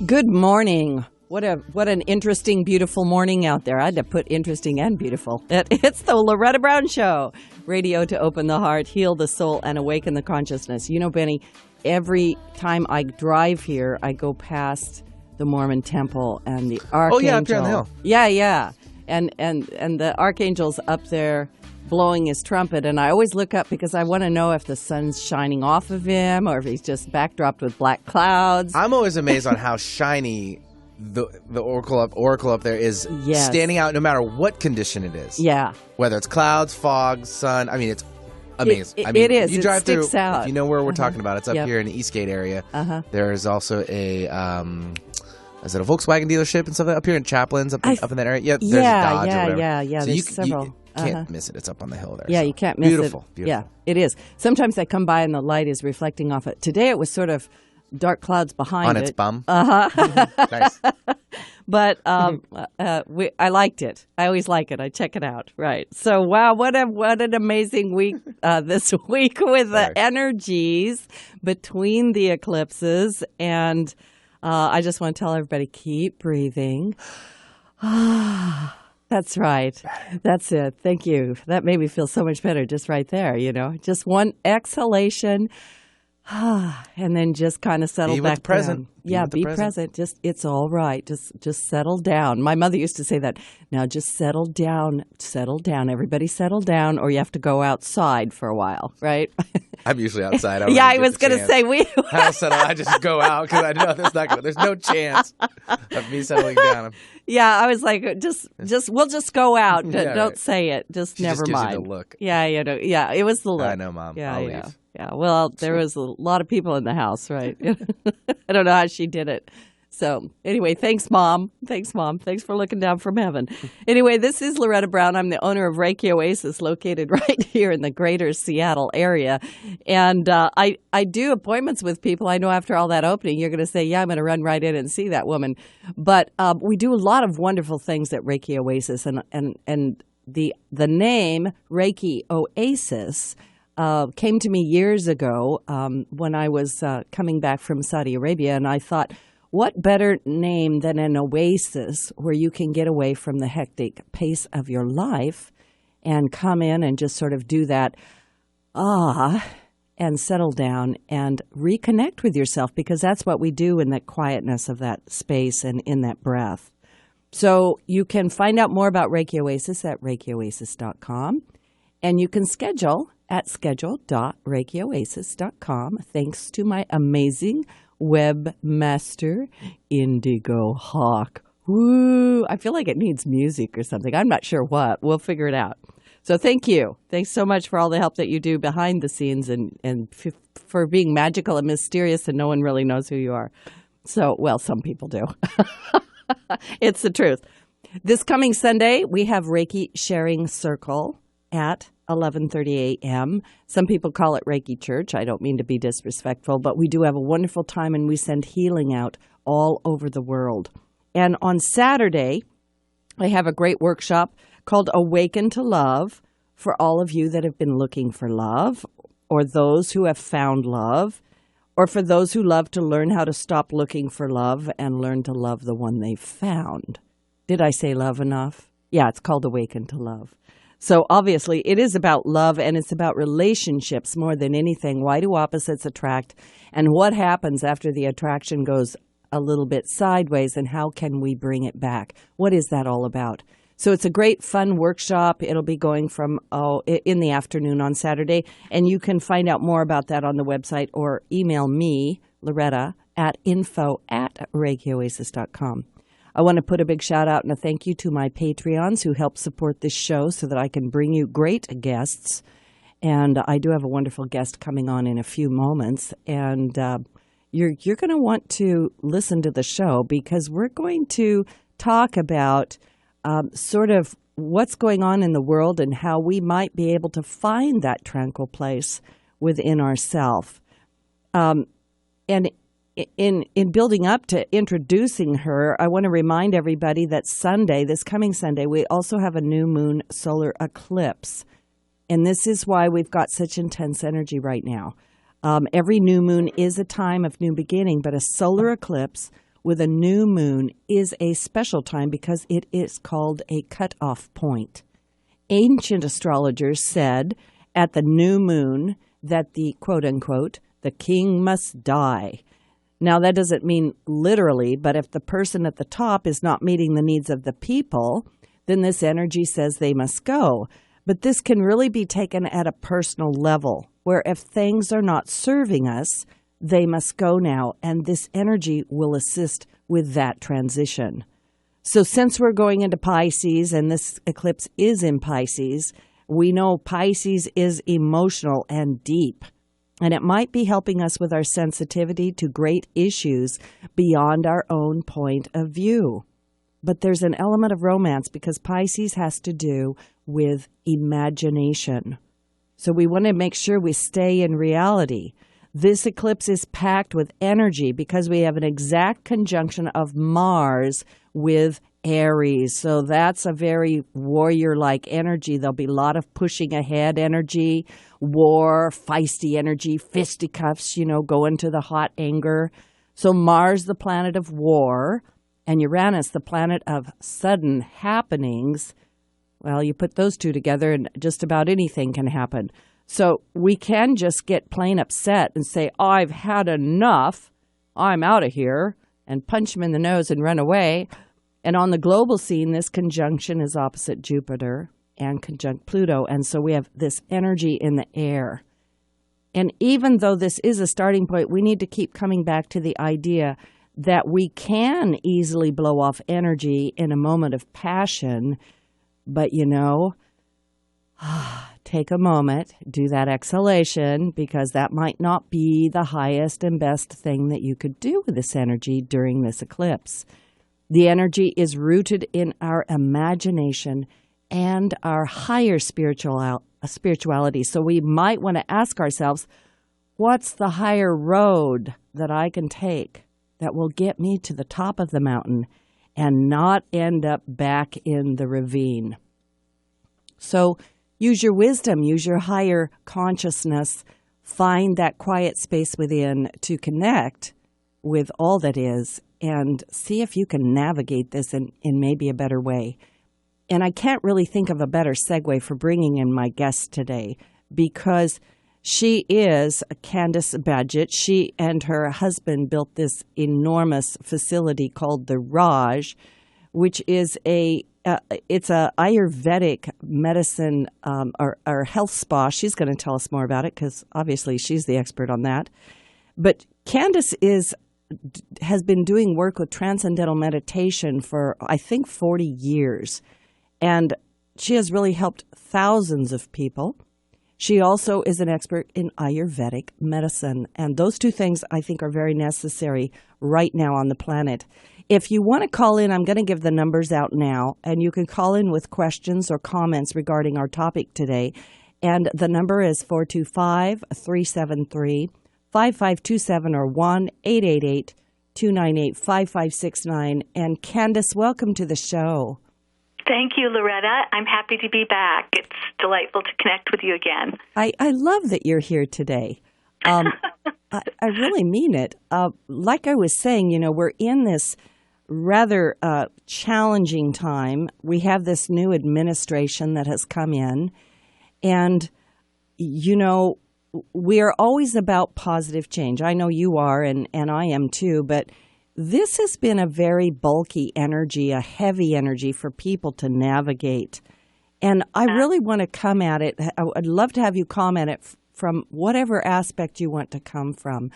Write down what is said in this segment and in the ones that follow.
Good morning. What an interesting, beautiful morning out there. I had to put interesting and beautiful. It's the Loretta Brown Show. Radio to open the heart, heal the soul, and awaken the consciousness. You know, Benny, every time I drive here, I go past the Mormon temple and the archangel. Oh, yeah, up here on the hill. Yeah. And the archangel's up there blowing his trumpet, and I always look up because I want to know if the sun's shining off of him or if he's just backdropped with black clouds. I'm always amazed on how shiny the oracle up there is, standing out no matter what condition it is. Yeah. Whether it's clouds, fog, sun. I mean, it's amazing. It is. You drive sticks through, out. if you know where we're talking about, it's up here in the Eastgate area. There is also a is it a Volkswagen dealership and stuff up here in Chaplin's up in that area? Yeah, there's a Dodge or whatever. Yeah. So there's several. You can't miss it. It's up on the hill there. Yeah, so. you can't miss it. Beautiful. Yeah, it is. Sometimes I come by and the light is reflecting off it. Today it was sort of dark clouds behind on it. its bum. Nice. But I liked it. I always like it. I check it out. Right. So, wow, what an amazing week this week with the energies between the eclipses. And I just want to tell everybody, keep breathing. That's right. That's it. Thank you. That made me feel so much better just right there, you know. Just one exhalation. And then just kind of settle back down. Yeah, be present. Just it's all right. Just settle down. My mother used to say that. Now just settle down. Settle down. Everybody settle down, or you have to go outside for a while, right? I'm usually outside. I was going to say I settle. I just go out because I know there's no chance of me settling down. Yeah, I was like, we'll just go out. Don't say it. Just she never just mind. Gives you the look. Yeah, it was the look. I know, Mom. I'll leave. Yeah, well, there was a lot of people in the house, right? I don't know how she did it. So anyway, thanks, Mom. Thanks for looking down from heaven. Anyway, this is Loretta Brown. I'm the owner of Reiki Oasis, located right here in the greater Seattle area. And I do appointments with people. I know after all that opening, you're going to say, yeah, I'm going to run right in and see that woman. But we do a lot of wonderful things at Reiki Oasis. And the name Reiki Oasis came to me years ago when I was coming back from Saudi Arabia, and I thought, what better name than an oasis where you can get away from the hectic pace of your life and come in and just sort of do that and settle down and reconnect with yourself, because that's what we do in that quietness of that space and in that breath. So you can find out more about Reiki Oasis at ReikiOasis.com, and you can schedule at schedule.ReikiOasis.com. Thanks to my amazing webmaster, Indigo Hawk. Woo! I feel like it needs music or something. I'm not sure what. We'll figure it out. So thank you. Thanks so much for all the help that you do behind the scenes and for being magical and mysterious and no one really knows who you are. So, well, some people do. It's the truth. This coming Sunday, we have Reiki Sharing Circle at 11:30 a.m. Some people call it Reiki Church. I don't mean to be disrespectful, but we do have a wonderful time, and we send healing out all over the world. And on Saturday, I have a great workshop called Awaken to Love for all of you that have been looking for love, or those who have found love, or for those who love to learn how to stop looking for love and learn to love the one they've found. Did I say love enough? Yeah, it's called Awaken to Love. So obviously it is about love, and it's about relationships more than anything. Why do opposites attract? And what happens after the attraction goes a little bit sideways, and how can we bring it back? What is that all about? So it's a great, fun workshop. It'll be going from in the afternoon on Saturday, and you can find out more about that on the website or email me, Loretta, at info@ReikiOasis.com. I want to put a big shout out and a thank you to my Patreons who help support this show so that I can bring you great guests. And I do have a wonderful guest coming on in a few moments. And you're going to want to listen to the show, because we're going to talk about sort of what's going on in the world and how we might be able to find that tranquil place within ourselves. And in building up to introducing her, I want to remind everybody that Sunday, this coming Sunday, we also have a new moon solar eclipse. And this is why we've got such intense energy right now. Every new moon is a time of new beginning, but a solar eclipse with a new moon is a special time because it is called a cutoff point. Ancient astrologers said at the new moon that the quote-unquote, the king must die. Now, that doesn't mean literally, but if the person at the top is not meeting the needs of the people, then this energy says they must go. But this can really be taken at a personal level, where if things are not serving us, they must go now, and this energy will assist with that transition. So since we're going into Pisces, and this eclipse is in Pisces, we know Pisces is emotional and deep, and it might be helping us with our sensitivity to great issues beyond our own point of view. But there's an element of romance because Pisces has to do with imagination. So we want to make sure we stay in reality. This eclipse is packed with energy because we have an exact conjunction of Mars with Aries. So that's a very warrior-like energy. There'll be a lot of pushing ahead energy, war, feisty energy, fisticuffs, go into the hot anger. So Mars, the planet of war, and Uranus, the planet of sudden happenings. Well, you put those two together and just about anything can happen. So we can just get plain upset and say, I've had enough, I'm out of here, and punch them in the nose and run away. And on the global scene, this conjunction is opposite Jupiter and conjunct Pluto. And so we have this energy in the air. And even though this is a starting point, we need to keep coming back to the idea that we can easily blow off energy in a moment of passion. But, take a moment, do that exhalation, because that might not be the highest and best thing that you could do with this energy during this eclipse. The energy is rooted in our imagination and our higher spirituality. So we might want to ask ourselves, what's the higher road that I can take that will get me to the top of the mountain and not end up back in the ravine? So use your wisdom, use your higher consciousness, find that quiet space within to connect with all that is, and see if you can navigate this in maybe a better way. And I can't really think of a better segue for bringing in my guest today, because she is Candace Badgett. She and her husband built this enormous facility called the Raj, which is it's a Ayurvedic medicine or health spa. She's going to tell us more about it because obviously she's the expert on that. But Candace has been doing work with transcendental meditation for, I think, 40 years. And she has really helped thousands of people. She also is an expert in Ayurvedic medicine. And those two things, I think, are very necessary right now on the planet. If you want to call in, I'm going to give the numbers out now, and you can call in with questions or comments regarding our topic today. And the number is 425-373-5527 or 1-888-298-5569. And Candace, welcome to the show. Thank you, Loretta. I'm happy to be back. It's delightful to connect with you again. I love that you're here today. I really mean it. Like I was saying, we're in this rather challenging time. We have this new administration that has come in, and, we are always about positive change. I know you are, and I am too, but this has been a very bulky energy, a heavy energy for people to navigate. And I really want to come at it. I'd love to have you comment it from whatever aspect you want to come from.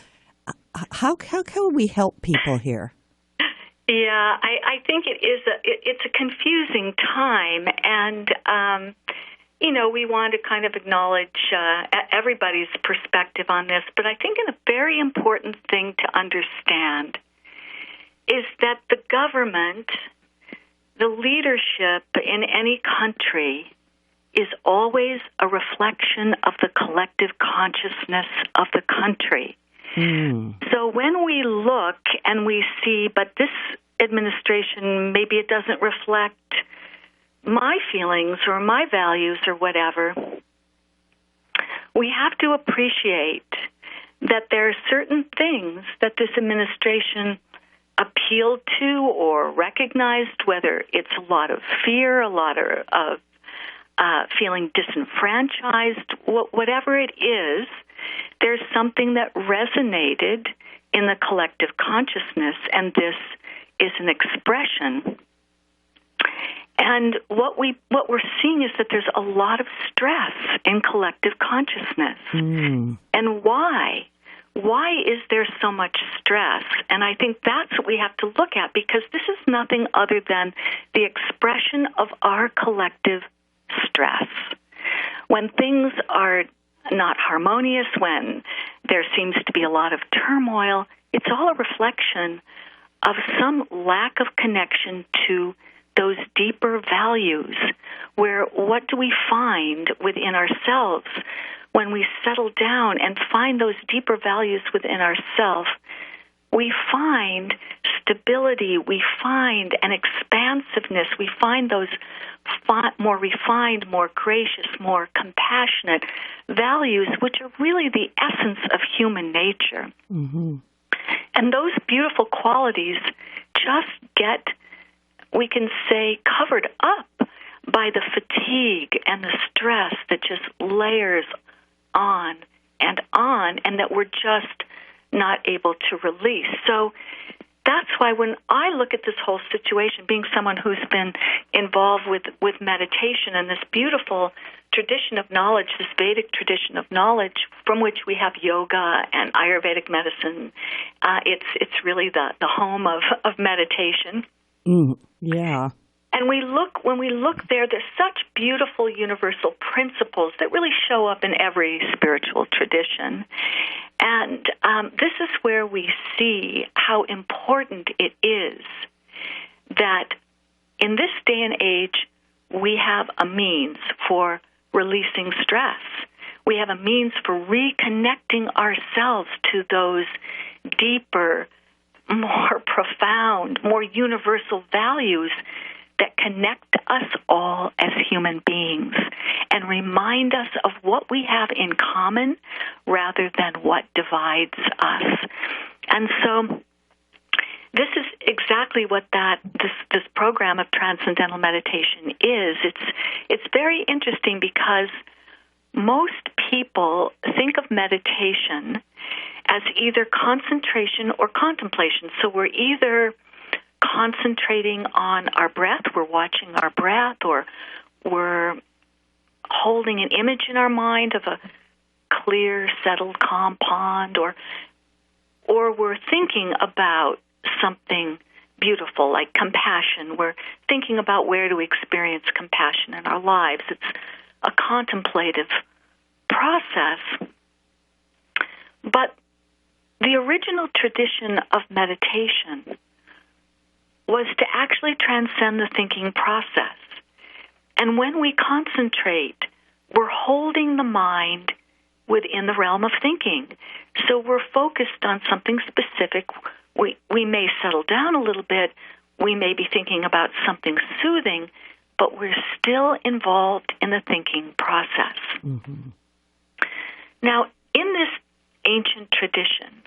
How can we help people here? Yeah, I think it's a confusing time, and we want to kind of acknowledge everybody's perspective on this. But I think a very important thing to understand is that the government, the leadership in any country, is always a reflection of the collective consciousness of the country. So when we look and we see, but this administration, maybe it doesn't reflect my feelings or my values or whatever, we have to appreciate that there are certain things that this administration appealed to or recognized, whether it's a lot of fear, a lot of feeling disenfranchised, whatever it is, there's something that resonated in the collective consciousness, and this is an expression. And what we're seeing is that there's a lot of stress in collective consciousness. And why? Why is there so much stress? And I think that's what we have to look at, because this is nothing other than the expression of our collective stress. When things are not harmonious, when there seems to be a lot of turmoil, it's all a reflection of some lack of connection to those deeper values, where what do we find within ourselves when we settle down and find those deeper values within ourselves? We find stability, we find an expansiveness, we find those more refined, more gracious, more compassionate values, which are really the essence of human nature. And those beautiful qualities just get, we can say, covered up by the fatigue and the stress that just layers on, and that we're just not able to release. So that's why when I look at this whole situation, being someone who's been involved with meditation and this beautiful tradition of knowledge, this Vedic tradition of knowledge, from which we have yoga and Ayurvedic medicine, it's really the home of meditation. Yeah. And when we look there, there's such beautiful universal principles that really show up in every spiritual tradition. And this is where we see how important it is that in this day and age, we have a means for releasing stress. We have a means for reconnecting ourselves to those deeper, more profound, more universal values that connect us all as human beings and remind us of what we have in common rather than what divides us. And so this is exactly what this program of transcendental meditation is. It's very interesting because most people think of meditation as either concentration or contemplation. So we're either concentrating on our breath, we're watching our breath, or we're holding an image in our mind of a clear, settled, calm pond, or we're thinking about something beautiful like compassion. We're thinking about where to experience compassion in our lives. It's a contemplative process. But the original tradition of meditation was to actually transcend the thinking process. And when we concentrate, we're holding the mind within the realm of thinking. So we're focused on something specific. We may settle down a little bit. We may be thinking about something soothing, but we're still involved in the thinking process. Now, in this ancient tradition,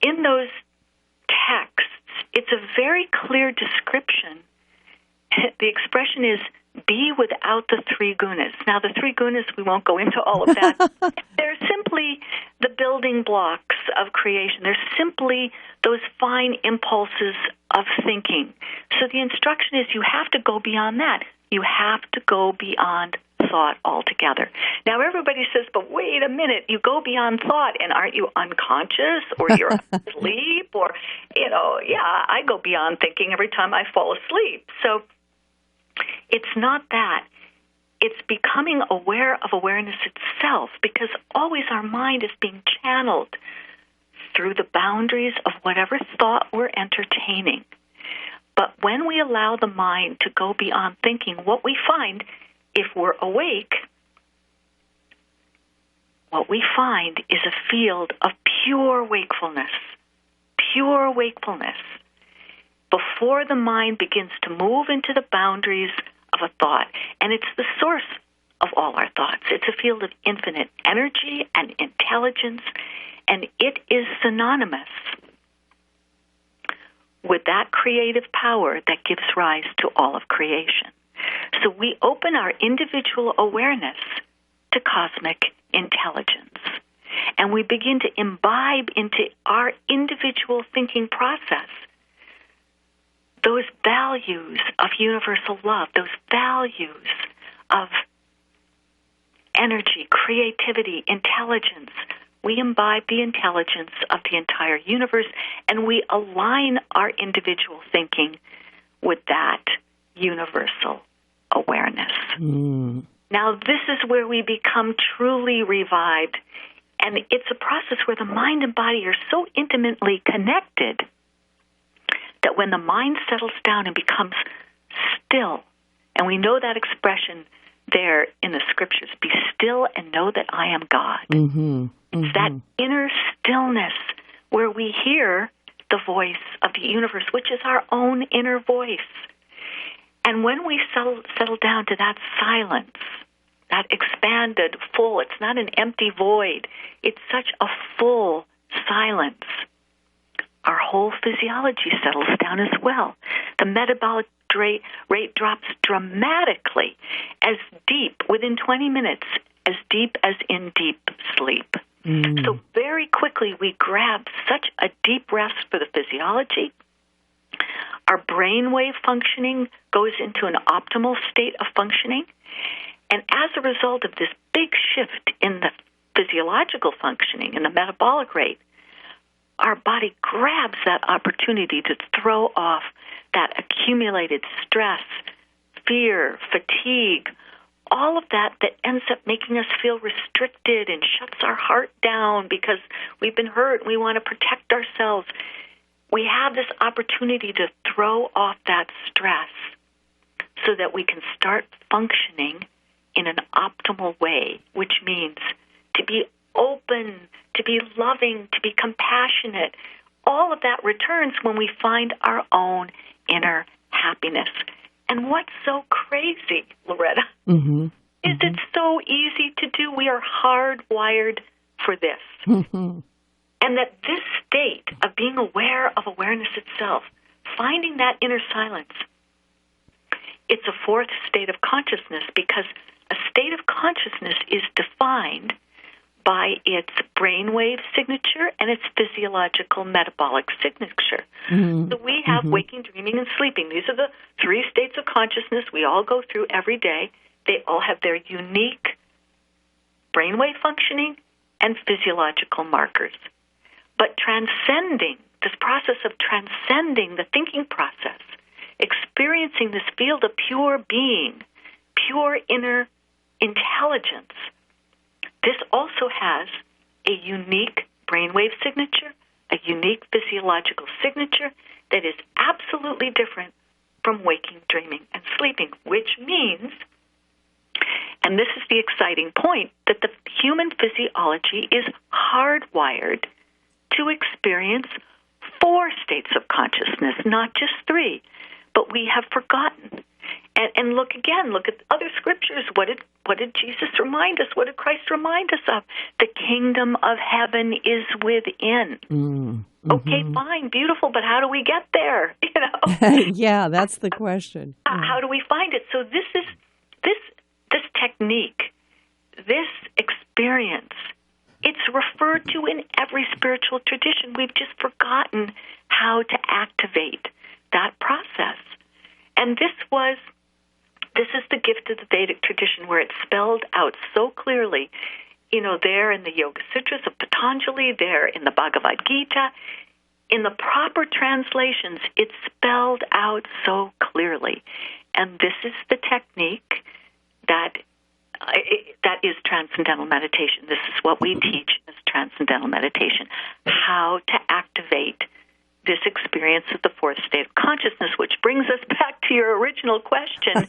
in those texts, it's a very clear description. The expression is, be without the three gunas. Now, the three gunas, we won't go into all of that. They're simply the building blocks of creation. They're simply those fine impulses of thinking. So the instruction is you have to go beyond that. You have to go beyond thought altogether. Now, everybody says, but wait a minute, you go beyond thought, and aren't you unconscious, or you're asleep, or, I go beyond thinking every time I fall asleep. So it's not that. It's becoming aware of awareness itself, because always our mind is being channeled through the boundaries of whatever thought we're entertaining. But when we allow the mind to go beyond thinking, what we find, if we're awake, what we find is a field of pure wakefulness. Pure wakefulness. Before the mind begins to move into the boundaries of a thought. And it's the source of all our thoughts. It's a field of infinite energy and intelligence, and it is synonymous with that creative power that gives rise to all of creation. So we open our individual awareness to cosmic intelligence. And we begin to imbibe into our individual thinking process those values of universal love, those values of energy, creativity, intelligence. We imbibe the intelligence of the entire universe, and we align our individual thinking with that universal awareness. Now, this is where we become truly revived, and it's a process where the mind and body are so intimately connected that when the mind settles down and becomes still, and we know that expression there in the scriptures, be still and know that I am God. It's that inner stillness where we hear the voice of the universe, which is our own inner voice. And when we settle down to that silence, that expanded, full, it's not an empty void, it's such a full silence, our whole physiology settles down as well. The metabolic rate drops dramatically, as deep, within 20 minutes, as deep as in deep sleep. So very quickly we grab such a deep rest for the physiology. Our brainwave functioning goes into an optimal state of functioning. And as a result of this big shift in the physiological functioning and the metabolic rate, our body grabs that opportunity to throw off that accumulated stress, fear, fatigue, all of that ends up making us feel restricted and shuts our heart down because we've been hurt and we want to protect ourselves. We have this opportunity to throw off that stress so that we can start functioning in an optimal way, which means to be open, to be loving, to be compassionate. All of that returns when we find our own inner happiness. And what's so crazy, Loretta, is it's so easy to do. We are hardwired for this. And that this state of being aware of awareness itself, finding that inner silence, it's a fourth state of consciousness because a state of consciousness is defined by its brainwave signature and its physiological metabolic signature. So we have waking, dreaming, and sleeping. These are the three states of consciousness we all go through every day. They all have their unique brainwave functioning and physiological markers. But transcending, this process of transcending the thinking process, experiencing this field of pure being, pure inner intelligence, this also has a unique brainwave signature, a unique physiological signature that is absolutely different from waking, dreaming, and sleeping, which means, and this is the exciting point, that the human physiology is hardwired to experience 4 states of consciousness, not just 3, but we have forgotten. And look again, look at other scriptures. What did Jesus remind us? What did Christ remind us of? The kingdom of heaven is within. Okay, fine, beautiful, but how do we get there? You know? Yeah, that's the question. How do we find it? So this technique, this experience, it's referred to in every spiritual tradition. We've just forgotten how to activate that process. And this is the gift of the Vedic tradition where it's spelled out so clearly, there in the Yoga Sutras of Patanjali, there in the Bhagavad Gita. In the proper translations, it's spelled out so clearly. And this is the technique that is transcendental meditation. This is what we teach as transcendental meditation, how to activate this experience of the fourth state of consciousness, which brings us back to your original question,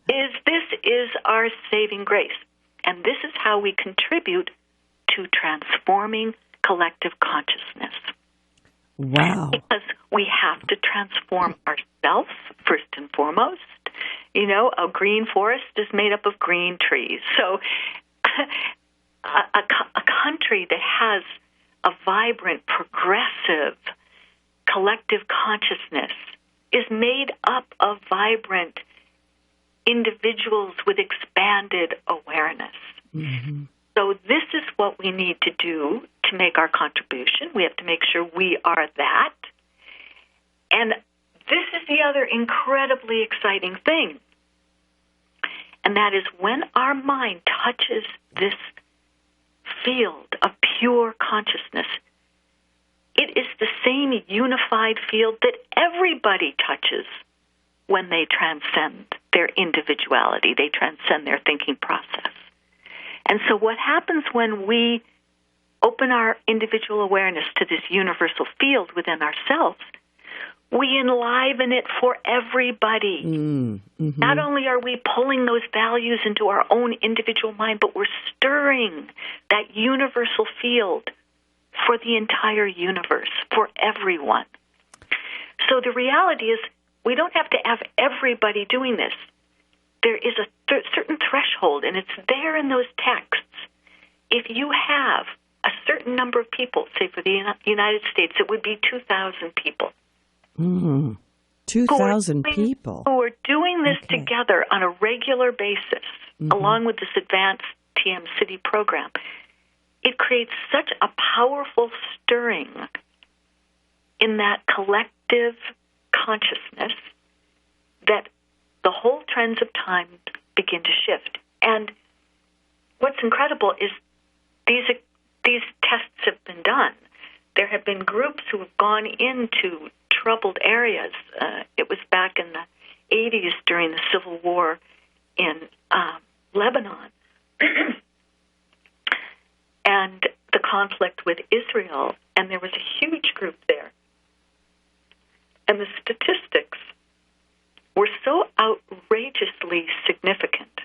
is our saving grace. And this is how we contribute to transforming collective consciousness. Wow. Because we have to transform ourselves first and foremost. A green forest is made up of green trees. So a country that has a vibrant, progressive, collective consciousness is made up of vibrant individuals with expanded awareness. Mm-hmm. So this is what we need to do to make our contribution. We have to make sure we are that. And this is the other incredibly exciting thing. And that is when our mind touches this field of pure consciousness, it is the same unified field that everybody touches when they transcend their individuality. They transcend their thinking process. And so what happens when we open our individual awareness to this universal field within ourselves, we enliven it for everybody. Mm-hmm. Not only are we pulling those values into our own individual mind, but we're stirring that universal field for the entire universe, for everyone. So the reality is we don't have to have everybody doing this. There is a certain threshold, and it's there in those texts. If you have a certain number of people, say for the United States, it would be 2,000 people. 2,000 people. Who are doing this together on a regular basis, along with this advanced TM City program. It creates such a powerful stirring in that collective consciousness that the whole trends of time begin to shift. And what's incredible is these tests have been done. There have been groups who have gone into troubled areas. It was back in the 80s during the Civil War in Lebanon and the conflict with Israel, and there was a huge group there. And the statistics were so outrageously significant.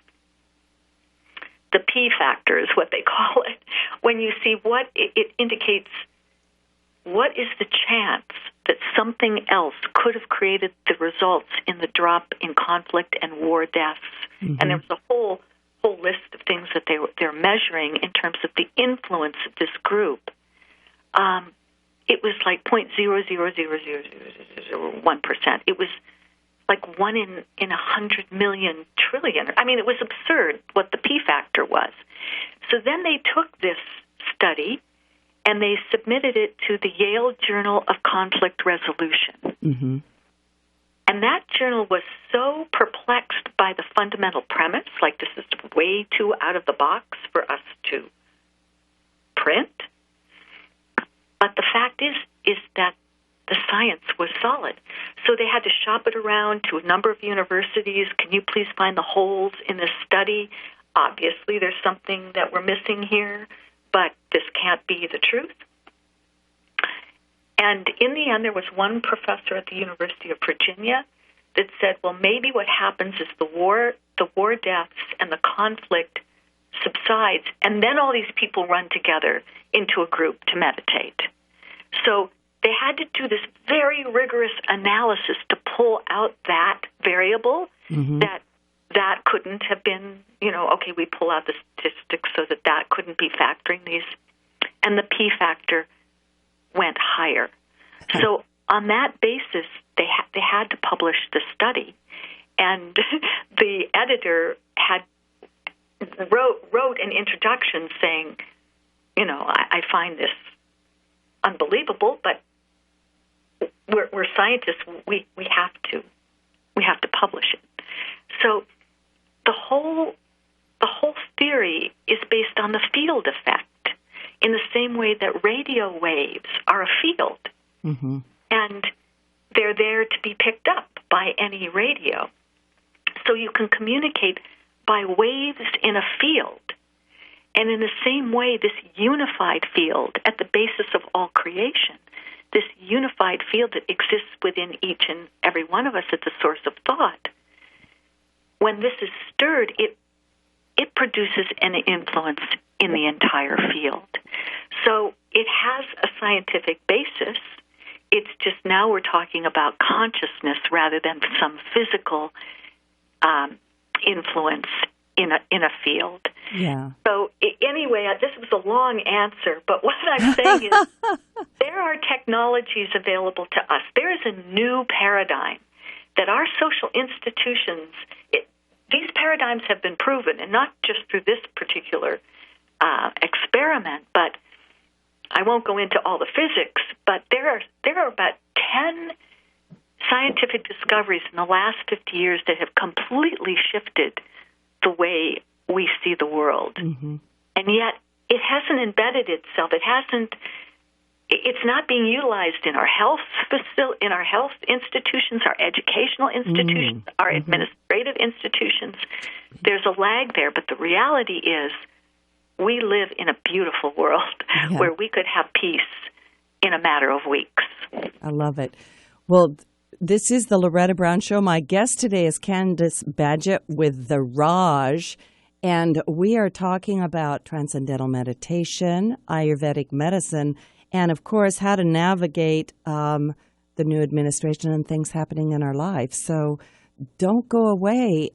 The P factor is what they call it. When you see what it indicates, what is the chance that something else could have created the results in the drop in conflict and war deaths? Mm-hmm. And there was a whole list of things that they're measuring in terms of the influence of this group. It was like 0.0000001%. It was like 1 in 100 million trillion. I mean, it was absurd what the P factor was. So then they took this study and they submitted it to the Yale Journal of Conflict Resolution. Mm-hmm. And that journal was so perplexed by the fundamental premise, like this is way too out of the box for us to print. But the fact is that the science was solid. So they had to shop it around to a number of universities. Can you please find the holes in this study? Obviously, there's something that we're missing here, but this can't be the truth. And in the end, there was one professor at the University of Virginia that said, well, maybe what happens is the war deaths and the conflict subsides, and then all these people run together into a group to meditate. So they had to do this very rigorous analysis to pull out that variable that couldn't have been, okay, we pull out the statistics so that couldn't be factoring these. And the P factor went higher. So on that basis, they had to publish the study. And the editor wrote an introduction saying, I find this unbelievable, but we're scientists. We have to publish it. So the whole theory is based on the field effect, in the same way that radio waves are a field, and they're there to be picked up by any radio. So you can communicate by waves in a field. And in the same way, this unified field at the basis of all creation, this unified field that exists within each and every one of us at the source of thought, when this is stirred, it produces an influence in the entire field. So it has a scientific basis. It's just now we're talking about consciousness rather than some physical influence in a field. Yeah. So anyway, this was a long answer, but what I'm saying is there are technologies available to us. There is a new paradigm that our social institutions, these paradigms have been proven, and not just through this particular experiment, but I won't go into all the physics, but there are about 10 scientific discoveries in the last 50 years that have completely shifted the way we see the world. Mm-hmm. And yet it hasn't embedded itself. It's not being utilized in our health institutions, our educational institutions, our administrative institutions. There's a lag there, but the reality is we live in a beautiful world where we could have peace in a matter of weeks. I love it. Well, this is the Loretta Brown Show. My guest today is Candace Badgett with the Raj, and we are talking about transcendental meditation, Ayurvedic medicine, and, of course, how to navigate the new administration and things happening in our life. So don't go away.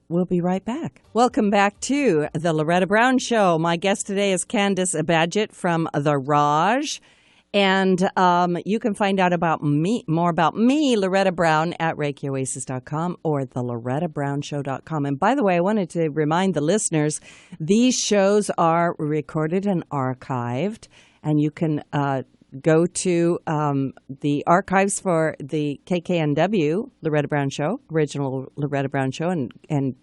We'll be right back. Welcome back to the Loretta Brown Show. My guest today is Candace Badgett from the Raj. And you can find out more about me, Loretta Brown, at ReikiOasis.com or thelorettabrownshow.com. And by the way, I wanted to remind the listeners, these shows are recorded and archived. And you can go to the archives for the KKNW, Loretta Brown Show, original Loretta Brown Show, and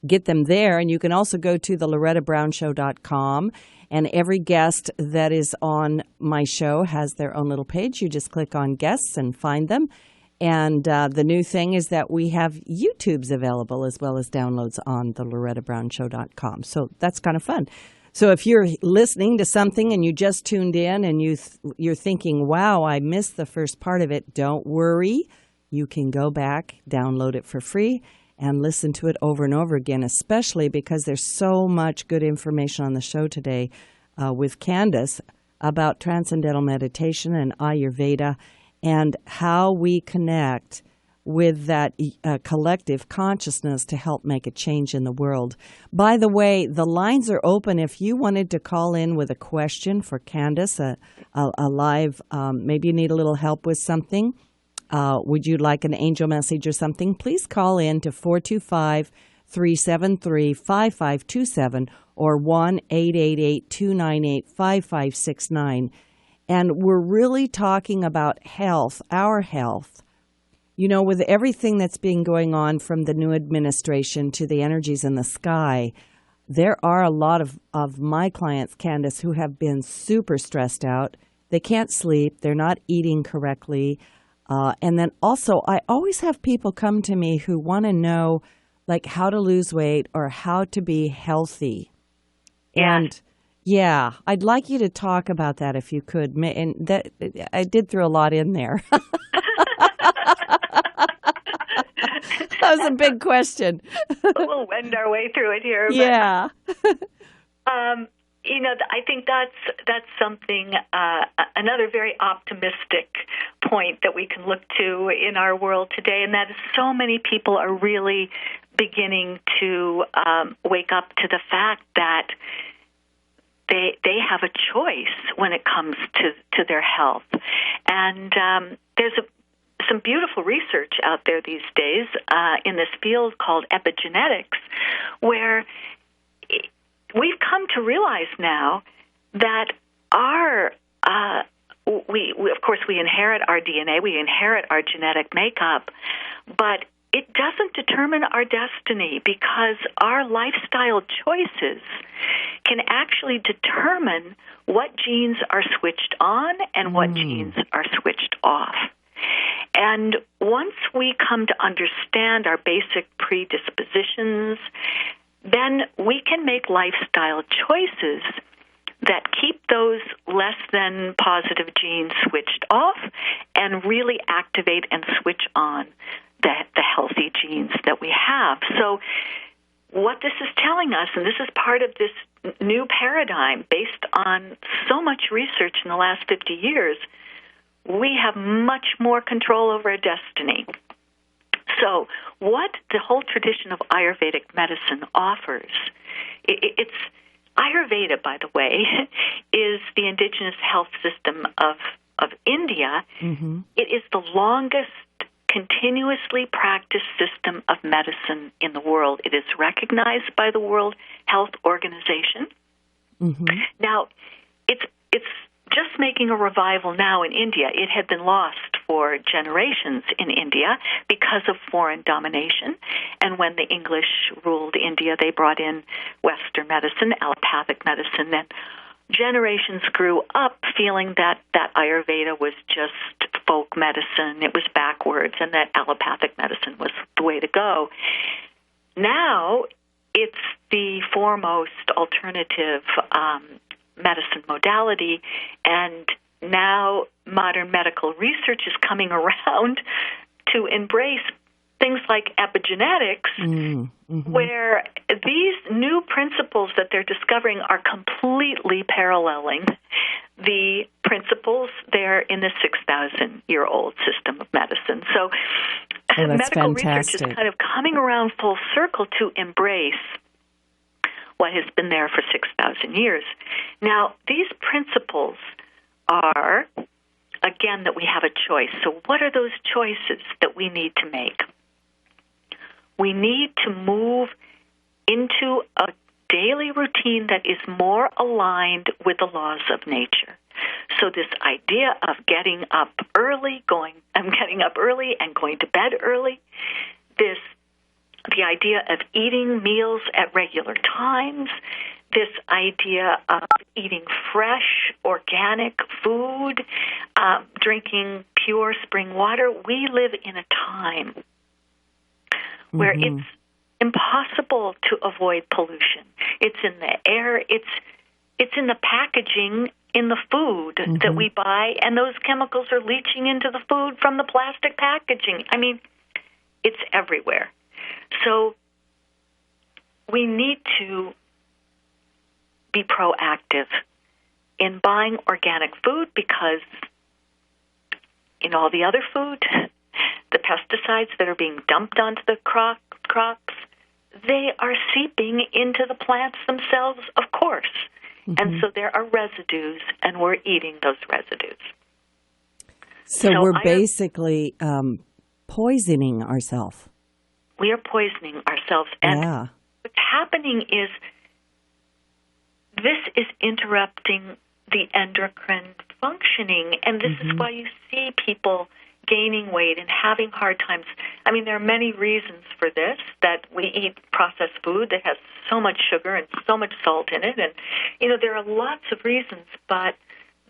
get them there. And you can also go to thelorettabrownshow.com. And every guest that is on my show has their own little page. You just click on guests and find them. And the new thing is that we have YouTubes available as well as downloads on thelorettabrownshow.com. So that's kind of fun. So if you're listening to something and you just tuned in and you're thinking, wow, I missed the first part of it, don't worry. You can go back, download it for free, and listen to it over and over again, especially because there's so much good information on the show today with Candace about transcendental meditation and Ayurveda and how we connect with that collective consciousness to help make a change in the world. By the way, the lines are open. If you wanted to call in with a question for Candace, a live, maybe you need a little help with something, would you like an angel message or something, please call in to 425-373-5527 or 1-888-298-5569. And we're really talking about health, our health. You know, with everything that's been going on from the new administration to the energies in the sky, there are a lot of my clients, Candace, who have been super stressed out. They can't sleep. They're not eating correctly. And then also, I always have people come to me who want to know, like, how to lose weight or how to be healthy. Yeah. And, yeah, I'd like you to talk about that if you could. And that I did throw a lot in there. That was a big question. We'll wend our way through it here. Yeah. You know, I think that's something, another very optimistic point that we can look to in our world today, and that is so many people are really beginning to wake up to the fact that they have a choice when it comes to their health. And there's some beautiful research out there these days in this field called epigenetics, where we've come to realize now that we of course we inherit our DNA, we inherit our genetic makeup, but it doesn't determine our destiny, because our lifestyle choices can actually determine what genes are switched on and what genes are switched off. And once we come to understand our basic predispositions, then we can make lifestyle choices that keep those less than positive genes switched off and really activate and switch on the healthy genes that we have. So what this is telling us, and this is part of this new paradigm based on so much research in the last 50 years, we have much more control over our destiny. So what the whole tradition of Ayurvedic medicine offers, it's Ayurveda, by the way, is the indigenous health system of India. Mm-hmm. It is the longest continuously practiced system of medicine in the world. It is recognized by the World Health Organization. Mm-hmm. Now, it's just making a revival now in India. It had been lost for generations in India because of foreign domination. And when the English ruled India, they brought in Western medicine, allopathic medicine, and generations grew up feeling that Ayurveda was just folk medicine, it was backwards, and that allopathic medicine was the way to go. Now, it's the foremost alternative medicine modality, and now modern medical research is coming around to embrace things like epigenetics, mm-hmm. where these new principles that they're discovering are completely paralleling the principles there in the 6,000-year-old system of medicine. So medical research is kind of coming around full circle to embrace what has been there for 6,000 years. Now, these principles are, again, that we have a choice. So what are those choices that we need to make? We need to move into a daily routine that is more aligned with the laws of nature. So this idea of getting up early and going to bed early, the idea of eating meals at regular times, this idea of eating fresh, organic food, drinking pure spring water. We live in a time where mm-hmm. it's impossible to avoid pollution. It's in the air. It's in the packaging in the food mm-hmm. that we buy, and those chemicals are leaching into the food from the plastic packaging. I mean, it's everywhere. So we need to be proactive in buying organic food, because in all the other food, the pesticides that are being dumped onto the crops, they are seeping into the plants themselves, of course. Mm-hmm. And so there are residues, and we're eating those residues. So we're basically poisoning ourselves. We are poisoning ourselves. And what's happening is this is interrupting the endocrine functioning, and this mm-hmm. is why you see people gaining weight and having hard times. I mean, there are many reasons for this, that we eat processed food that has so much sugar and so much salt in it. And, there are lots of reasons, but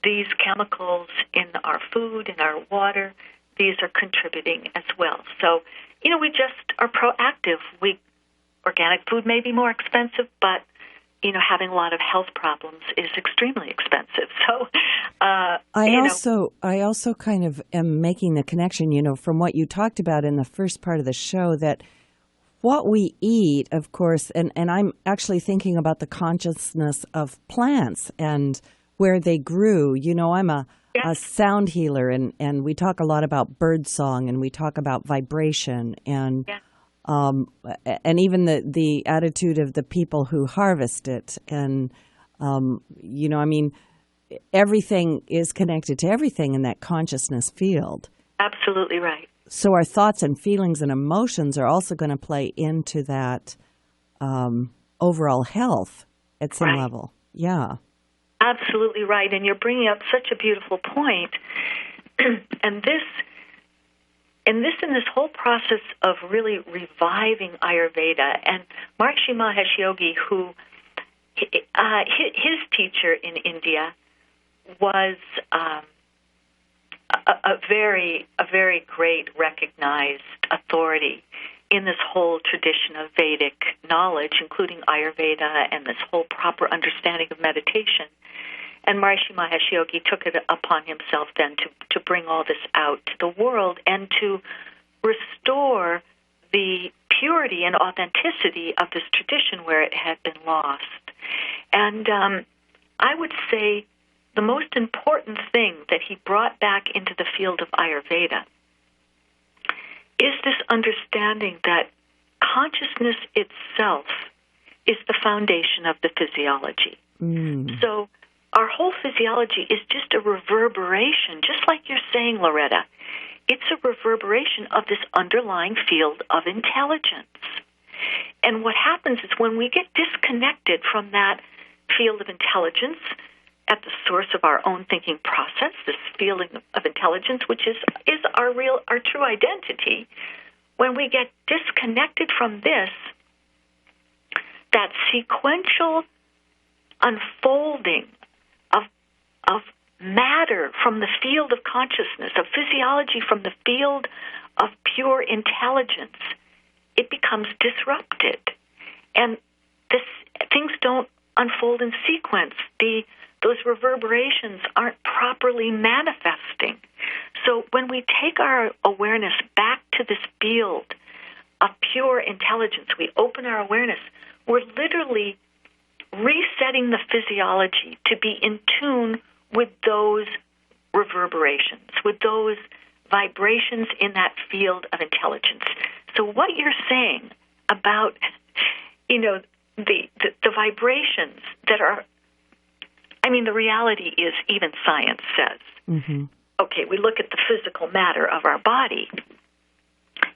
these chemicals in our food, in our water, these are contributing as well. So, we just are proactive. Organic food may be more expensive, but having a lot of health problems is extremely expensive. So, I also kind of am making the connection, from what you talked about in the first part of the show, that what we eat, of course, and I'm actually thinking about the consciousness of plants and where they grew. I'm a sound healer, and we talk a lot about bird song, and we talk about vibration, and even the attitude of the people who harvest it. And, everything is connected to everything in that consciousness field. Absolutely right. So our thoughts and feelings and emotions are also going to play into that overall health at some level. Yeah. Absolutely right. And you're bringing up such a beautiful point. And in this whole process of really reviving Ayurveda, and Maharishi Mahesh Yogi, who his teacher in India was a very great recognized authority in this whole tradition of Vedic knowledge, including Ayurveda and this whole proper understanding of meditation. And Maharishi Mahesh Yogi took it upon himself then to bring all this out to the world and to restore the purity and authenticity of this tradition where it had been lost. And I would say the most important thing that he brought back into the field of Ayurveda is this understanding that consciousness itself is the foundation of the physiology. So our whole physiology is just a reverberation, just like you're saying, Loretta. It's a reverberation of this underlying field of intelligence. And what happens is when we get disconnected from that field of intelligence at the source of our own thinking process, this feeling of intelligence, which is our true identity, when we get disconnected from this, that sequential unfolding of matter from the field of consciousness, of physiology from the field of pure intelligence, it becomes disrupted. And things don't unfold in sequence. Those reverberations aren't properly manifesting. So when we take our awareness back to this field of pure intelligence, we open our awareness, we're literally resetting the physiology to be in tune with those reverberations, with those vibrations in that field of intelligence. So what you're saying about, the vibrations that are, the reality is, even science says, okay, we look at the physical matter of our body,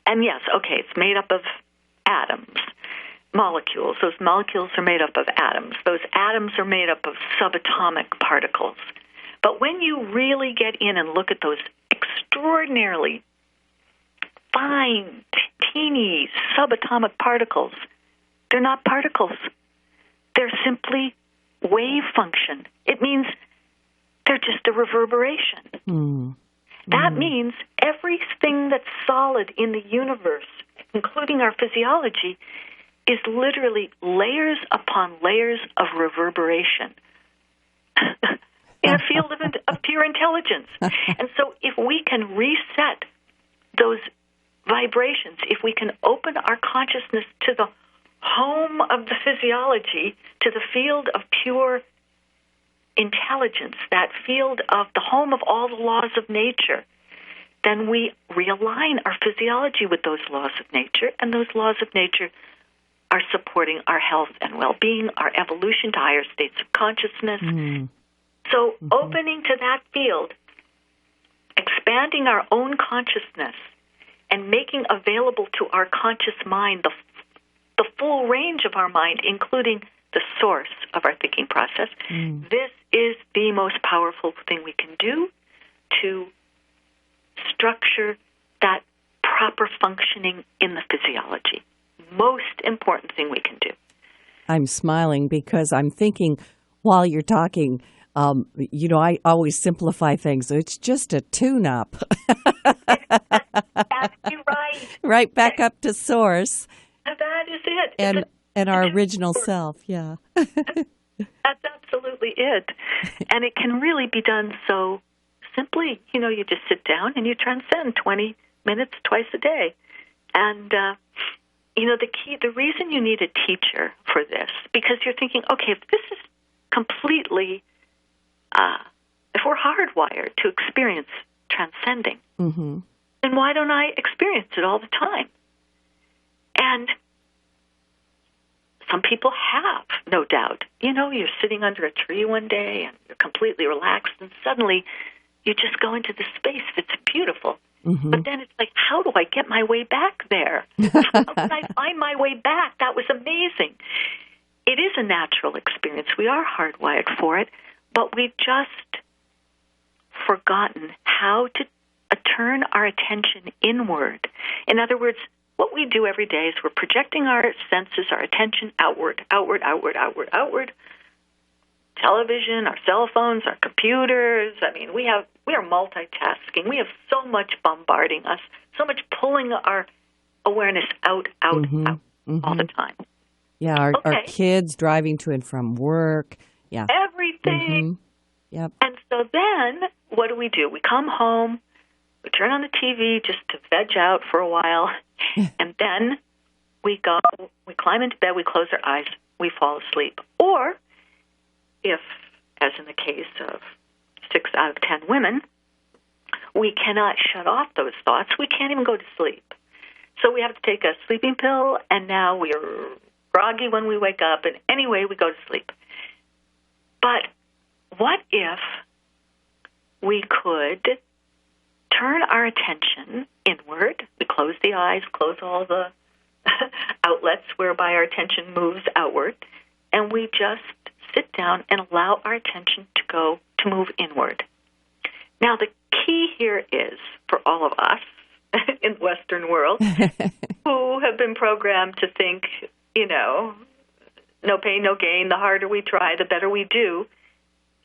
and yes, okay, it's made up of atoms, molecules. Those molecules are made up of atoms. Those atoms are made up of subatomic particles. But when you really get in and look at those extraordinarily fine, teeny subatomic particles, they're not particles. They're simply wave function. It means they're just a reverberation. That means everything that's solid in the universe, including our physiology, is literally layers upon layers of reverberation in a field of pure intelligence. And so if we can reset those vibrations, if we can open our consciousness to the home of the physiology, to the field of pure intelligence, that field of the home of all the laws of nature, then we realign our physiology with those laws of nature, and those laws of nature are supporting our health and well-being, our evolution to higher states of consciousness. So opening to that field, expanding our own consciousness, and making available to our conscious mind the full range of our mind, including the source of our thinking process, this is the most powerful thing we can do to structure that proper functioning in the physiology. Most important thing we can do. I'm smiling because I'm thinking while you're talking, I always simplify things. It's just a tune-up. That's right. Right back up to source. That is it. And our original self, yeah. That's absolutely it. And it can really be done so simply. You just sit down and you transcend 20 minutes twice a day. And, the reason you need a teacher for this, because you're thinking, okay, if this is completely, if we're hardwired to experience transcending, then why don't I experience it all the time? And some people have, no doubt. You're sitting under a tree one day and you're completely relaxed, and suddenly you just go into this space. It's beautiful. But then it's like, how do I get my way back there? How can I find my way back? That was amazing. It is a natural experience. We are hardwired for it, but we've just forgotten how to turn our attention inward. In other words, what we do every day is we're projecting our senses, our attention outward. Television, our cell phones, our computers. We are multitasking. We have so much bombarding us, so much pulling our awareness out all the time. Yeah, our kids driving to and from work. Yeah. Everything. Yep. And so then what do? We come home, we turn on the TV just to veg out for a while, and then we climb into bed, we close our eyes, we fall asleep. Or if, as in the case of 6 out of 10 women, we cannot shut off those thoughts, we can't even go to sleep. So we have to take a sleeping pill, and now we're groggy when we wake up, and anyway, we go to sleep. But what if we could turn our attention inward? We close the eyes, close all the outlets whereby our attention moves outward, and we just sit down and allow our attention to move inward. Now, the key here is for all of us in the Western world who have been programmed to think, no pain, no gain, the harder we try, the better we do.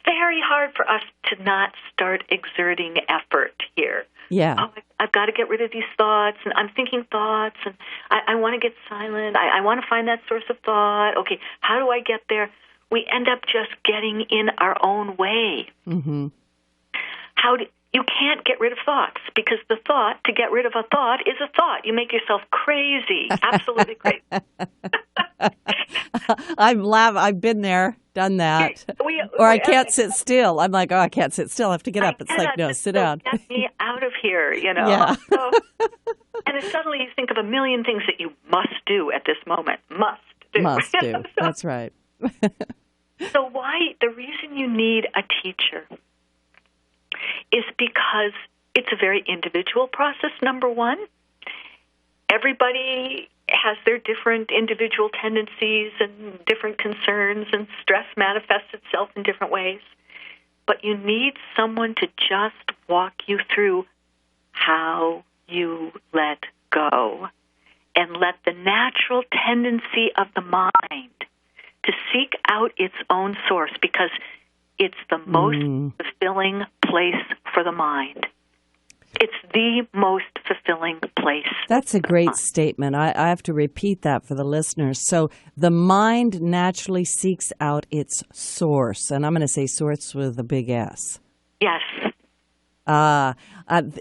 Very hard for us to not start exerting effort here. Yeah. Oh, I've got to get rid of these thoughts, and I'm thinking thoughts, and I want to get silent. I want to find that source of thought. Okay, how do I get there? We end up just getting in our own way. Mm-hmm. You can't get rid of thoughts, because to get rid of a thought is a thought. You make yourself crazy, absolutely crazy. I've been there, done that. Or I can't sit still. I'm like, I can't sit still. I have to get up. It's like, no, sit down. Get me out of here, Yeah. So, and then suddenly you think of a million things that you must do at this moment. Must do. Must do. That's right. So the reason you need a teacher is because it's a very individual process, number one. Everybody has their different individual tendencies and different concerns, and stress manifests itself in different ways. But you need someone to just walk you through how you let go and let the natural tendency of the mind to seek out its own source, because it's the most fulfilling place for the mind. It's the most fulfilling place. That's a great statement. I have to repeat that for the listeners. So the mind naturally seeks out its source. And I'm going to say source with a big S. Yes.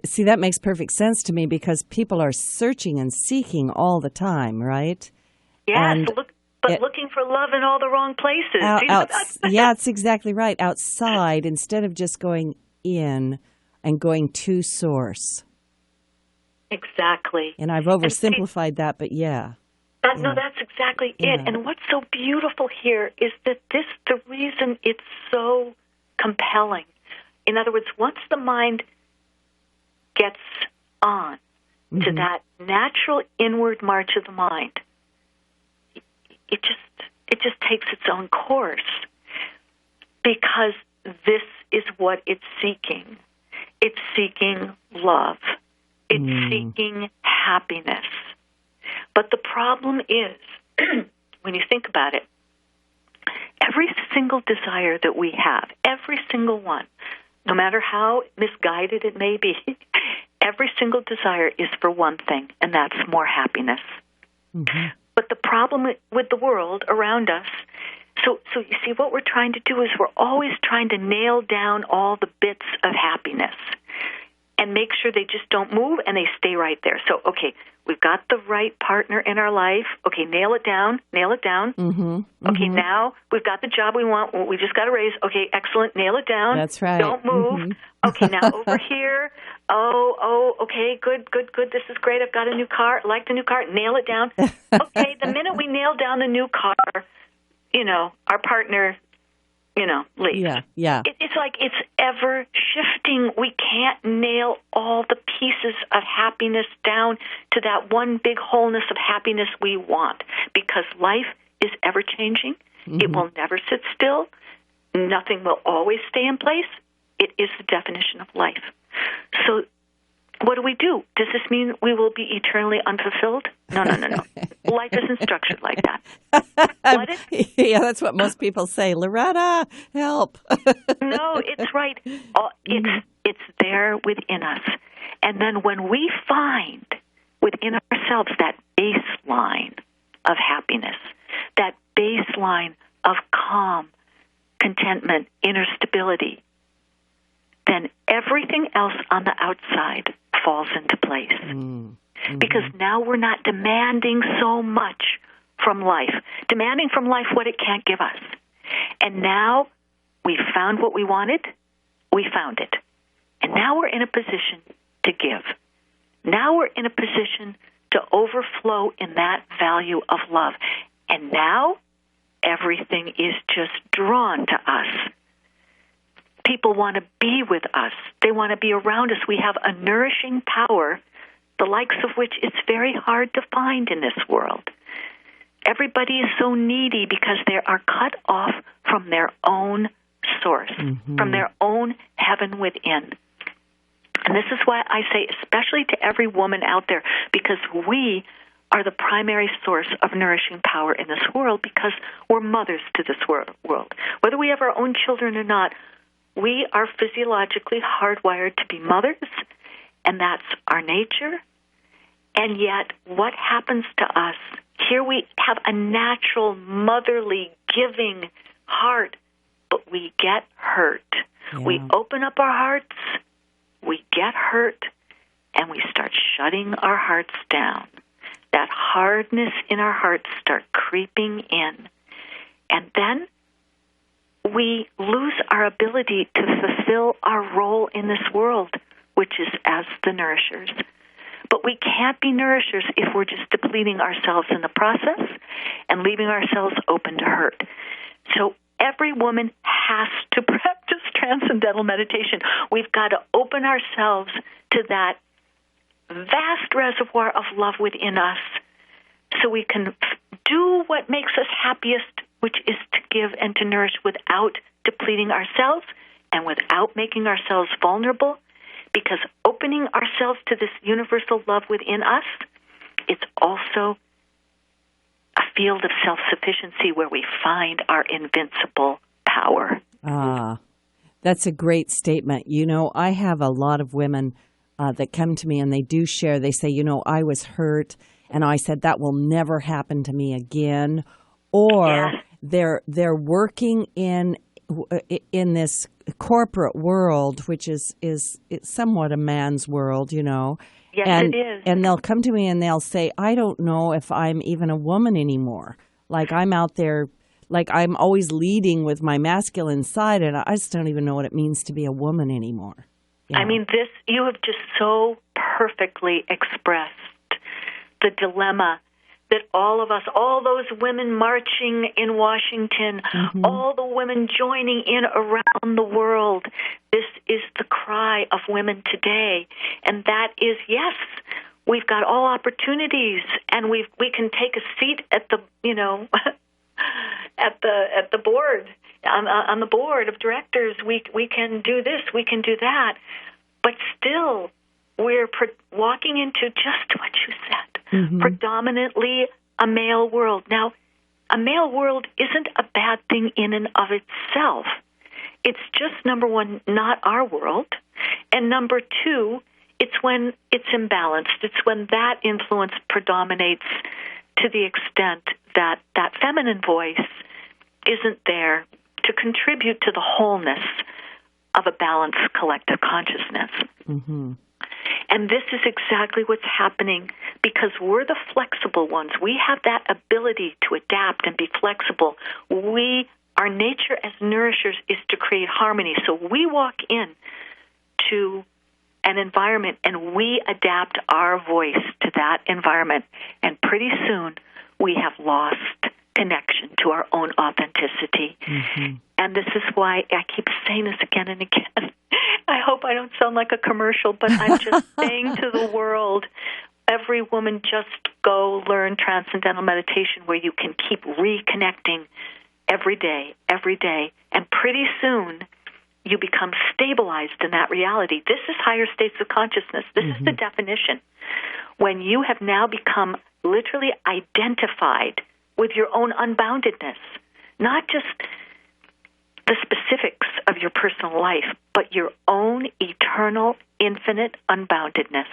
See, that makes perfect sense to me, because people are searching and seeking all the time, right? Yes, and looking for love in all the wrong places. Yeah, it's exactly right. Outside, instead of just going in and going to source. Exactly. And I've oversimplified that, but yeah. No, that's exactly it. And what's so beautiful here is that the reason it's so compelling. In other words, once the mind gets on to that natural inward march of the mind, it just takes its own course, because this is what it's seeking. It's seeking love. It's seeking happiness. But the problem is, when you think about it, every single desire that we have, every single one, no matter how misguided it may be, every single desire is for one thing, and that's more happiness. Mm-hmm. But the problem with the world around us, so you see, what we're trying to do is we're always trying to nail down all the bits of happiness and make sure they just don't move and they stay right there. So, okay, we've got the right partner in our life. Okay, nail it down. Okay, now we've got the job we want. We just got a raise. Okay, excellent. Nail it down. That's right. Don't move. Okay, now over here. Okay, good. This is great. I've got a new car. I like the new car. Nail it down. Okay, the minute we nail down the new car, our partner, leaves. Yeah. It's like it's ever shifting. We can't nail all the pieces of happiness down to that one big wholeness of happiness we want, because life is ever changing. Mm-hmm. It will never sit still. Nothing will always stay in place. It is the definition of life. So what do? Does this mean we will be eternally unfulfilled? No. Life isn't structured like that. Yeah, that's what most people say. Loretta, help. No, it's right. It's there within us. And then when we find within ourselves that baseline of happiness, that baseline of calm, contentment, inner stability, then everything else on the outside falls into place. Mm-hmm. Because now we're not demanding so much from life, demanding from life what it can't give us. And now we found what we wanted, we found it. And now we're in a position to give. Now we're in a position to overflow in that value of love. And now everything is just drawn to us. People want to be with us. They want to be around us. We have a nourishing power, the likes of which it's very hard to find in this world. Everybody is so needy because they are cut off from their own source, from their own heaven within. And this is why I say, especially to every woman out there, because we are the primary source of nourishing power in this world because we're mothers to this world. Whether we have our own children or not, we are physiologically hardwired to be mothers, and that's our nature. And yet, what happens to us? Here we have a natural, motherly, giving heart, but we get hurt. Yeah. We open up our hearts, we get hurt, and we start shutting our hearts down. That hardness in our hearts start creeping in. And then we lose our ability to fulfill our role in this world, which is as the nourishers. But we can't be nourishers if we're just depleting ourselves in the process and leaving ourselves open to hurt. So every woman has to practice transcendental meditation. We've got to open ourselves to that vast reservoir of love within us so we can do what makes us happiest, which is to give and to nourish without depleting ourselves and without making ourselves vulnerable, because opening ourselves to this universal love within us, it's also a field of self-sufficiency where we find our invincible power. Ah, that's a great statement. You know, I have a lot of women that come to me and they do share. They say, you know, I was hurt and I said that will never happen to me again. Or they're working in this corporate world, which is it's somewhat a man's world, you know. Yes, and, it is. And they'll come to me and they'll say, I don't know if I'm even a woman anymore. Like I'm out there, like I'm always leading with my masculine side, and I just don't even know what it means to be a woman anymore. You know? I mean, you have just so perfectly expressed the dilemma that all of us, all those women marching in Washington, all the women joining in around the world, this is the cry of women today. And that is, yes, we've got all opportunities, and we can take a seat at the, you know, at the board, on the board of directors. We can do this, we can do that. But still, we're walking into just what you said, predominantly a male world. Now, a male world isn't a bad thing in and of itself. It's just, number one, not our world. And number two, it's when it's imbalanced. It's when that influence predominates to the extent that that feminine voice isn't there to contribute to the wholeness of a balanced collective consciousness. And this is exactly what's happening because we're the flexible ones. We have that ability to adapt and be flexible. Our nature as nourishers is to create harmony. So we walk in to an environment and we adapt our voice to that environment. And pretty soon we have lost connection to our own authenticity. And this is why I keep saying this again and again. I hope I don't sound like a commercial, but I'm just saying to the world, every woman, just go learn transcendental meditation where you can keep reconnecting every day, and pretty soon you become stabilized in that reality. This is higher states of consciousness. This is the definition. When you have now become literally identified with your own unboundedness, not just the specifics of your personal life, but your own eternal, infinite unboundedness.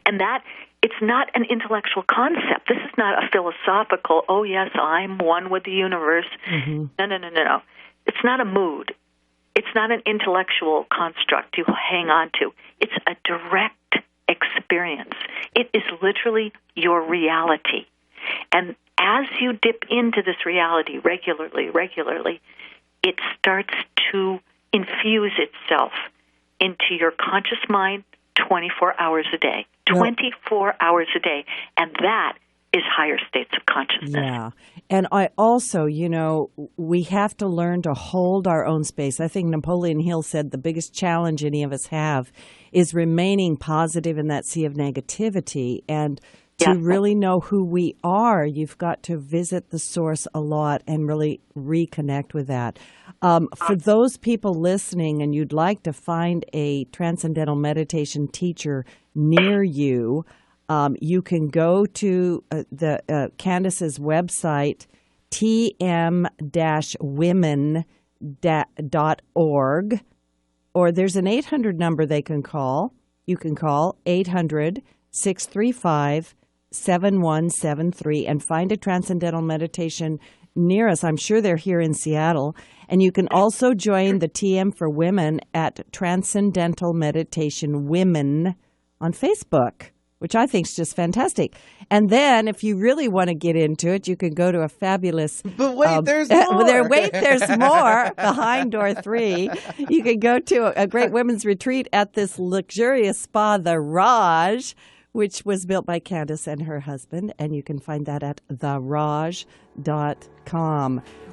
And that, it's not an intellectual concept. This is not a philosophical, oh, yes, I'm one with the universe. No. It's not a mood. It's not an intellectual construct you hang on to. It's a direct experience. It is literally your reality. And as you dip into this reality regularly, it starts to infuse itself into your conscious mind 24 hours a day. 24 hours a day. And that is higher states of consciousness. Yeah. And I also, we have to learn to hold our own space. I think Napoleon Hill said the biggest challenge any of us have is remaining positive in that sea of negativity. And to really know who we are, you've got to visit the source a lot and really reconnect with that. For those people listening and you'd like to find a transcendental meditation teacher near you, you can go to Candace's website, tm-women.org, or there's an 800 number they can call. You can call 800-635-7173 and find a transcendental meditation near us. I'm sure they're here in Seattle. And you can also join the TM for Women at Transcendental Meditation Women on Facebook, which I think is just fantastic. And then if you really want to get into it, you can go to a fabulous... But wait, there's more. There's more behind door 3. You can go to a great women's retreat at this luxurious spa, the Raj, which was built by Candace and her husband. And you can find that at theraj.com.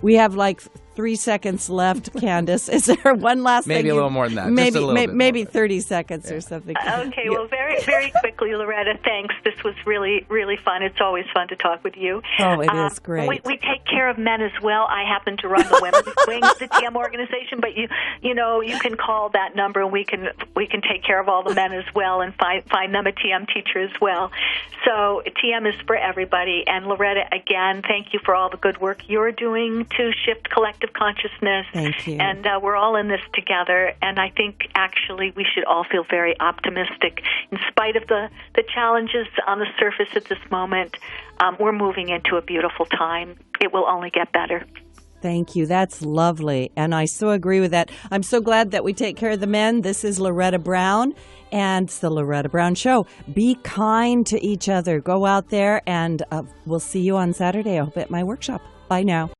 We have like 3 seconds left, Candace. Is there one last thing? Maybe a little more than that. Maybe 30 seconds or something. Okay, well, very, very quickly, Loretta, thanks. This was really, really fun. It's always fun to talk with you. Oh, it is great. We take care of men as well. I happen to run the women's wing of the TM organization, but you can call that number and we can take care of all the men as well and find them a TM teacher as well. So TM is for everybody. And Loretta, again, thank you for all the good work you're doing to shift collective consciousness. Thank you. And we're all in this together. And I think actually we should all feel very optimistic. In spite of the challenges on the surface at this moment, we're moving into a beautiful time. It will only get better. Thank you. That's lovely. And I so agree with that. I'm so glad that we take care of the men. This is Loretta Brown, and it's the Loretta Brown Show. Be kind to each other. Go out there, and we'll see you on Saturday, I hope, at my workshop. Bye now.